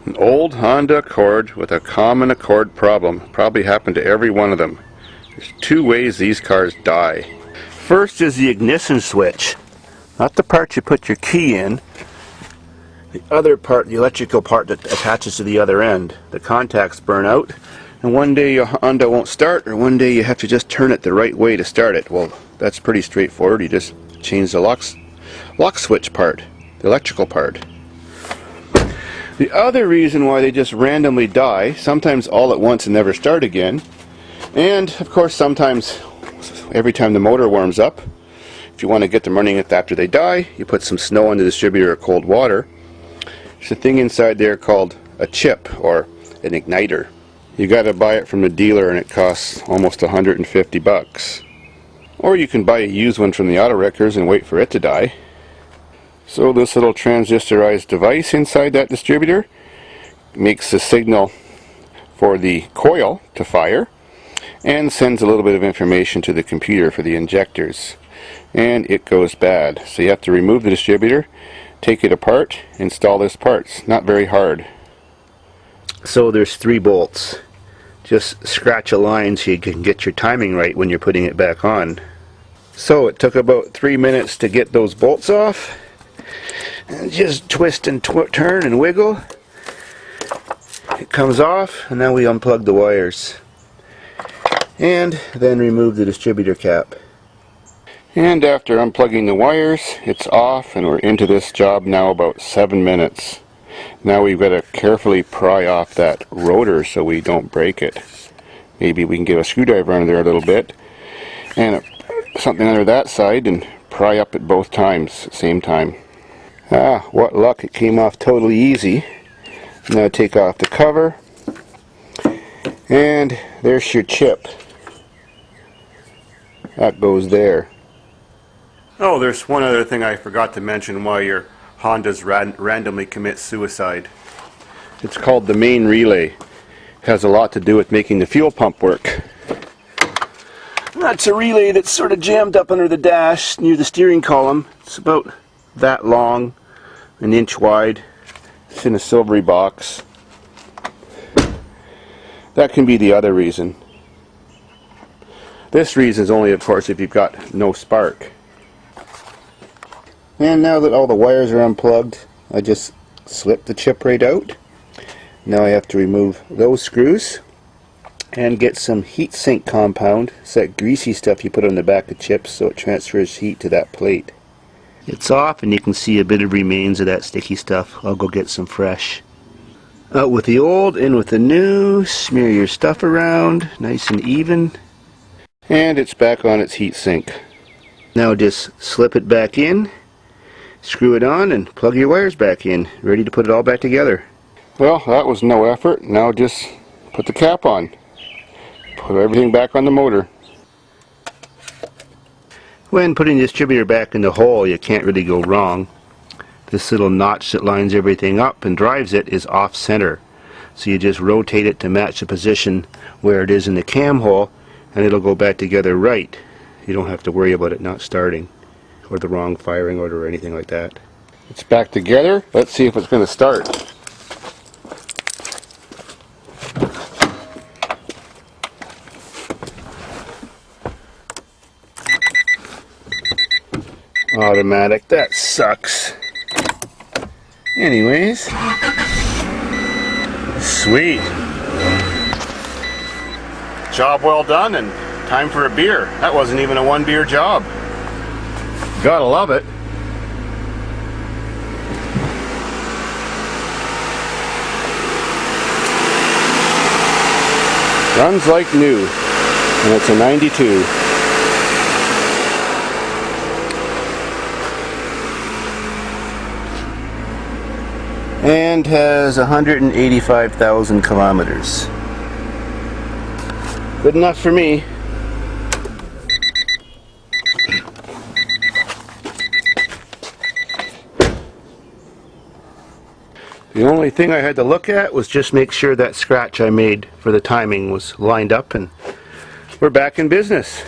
An old Honda Accord with a common Accord problem. Probably happened to every one of them. There's two ways these cars die. First is the ignition switch. Not the part you put your key in. The other part, the electrical part that attaches to the other end. The contacts burn out, and one day your Honda won't start, or one day you have to just turn it the right way to start it. Well, that's pretty straightforward. You just change the lock switch part, the electrical part. The other reason why they just randomly die, sometimes all at once and never start again, and of course sometimes every time the motor warms up, if you want to get them running after they die, you put some snow on the distributor or cold water. There's a thing inside there called a chip or an igniter. You got to buy it from the dealer and it costs almost 150 bucks. Or you can buy a used one from the auto wreckers and wait for it to die. So this little transistorized device inside that distributor makes a signal for the coil to fire and sends a little bit of information to the computer for the injectors, and it goes bad. So you have to remove the distributor, take it apart, install this part. It's not very hard. So there's 3 bolts. Just scratch a line so you can get your timing right when you're putting it back on. So it took about 3 minutes to get those bolts off. And just twist and turn and wiggle. It comes off, and now we unplug the wires. And then remove the distributor cap. And after unplugging the wires, it's off, and we're into this job now about 7 minutes. Now we've got to carefully pry off that rotor so we don't break it. Maybe we can get a screwdriver under there a little bit, and something under that side, and pry up at both times at the same time. Ah, what luck, it came off totally easy. Now take off the cover, and there's your chip. That goes there. Oh, there's one other thing I forgot to mention why your Hondas randomly commit suicide. It's called the main relay. It has a lot to do with making the fuel pump work. That's a relay that's sort of jammed up under the dash near the steering column. It's about that long, 1 inch wide. It's in a silvery box. That can be the other reason. This reason is only, of course, if you've got no spark. And now that all the wires are unplugged, I just slip the chip right out. Now I have to remove those screws and get some heat sink compound. It's that greasy stuff you put on the back of chips so it transfers heat to that plate. It's off, and you can see a bit of remains of that sticky stuff. I'll go get some fresh. Out with the old, in with the new. Smear your stuff around, nice and even. And it's back on its heat sink. Now just slip it back in, screw it on, and plug your wires back in. Ready to put it all back together. Well, that was no effort. Now just put the cap on. Put everything back on the motor. When putting the distributor back in the hole, you can't really go wrong. This little notch that lines everything up and drives it is off center. So you just rotate it to match the position where it is in the cam hole, and it'll go back together right. You don't have to worry about it not starting, or the wrong firing order or anything like that. It's back together. Let's see if it's going to start. Automatic, that sucks. Anyways, sweet. Job well done, and time for a beer. That wasn't even a 1 beer job. Gotta love it. Runs like new, and it's a 92. And has 185,000 kilometers. Good enough for me. The only thing I had to look at was just make sure that scratch I made for the timing was lined up, and we're back in business.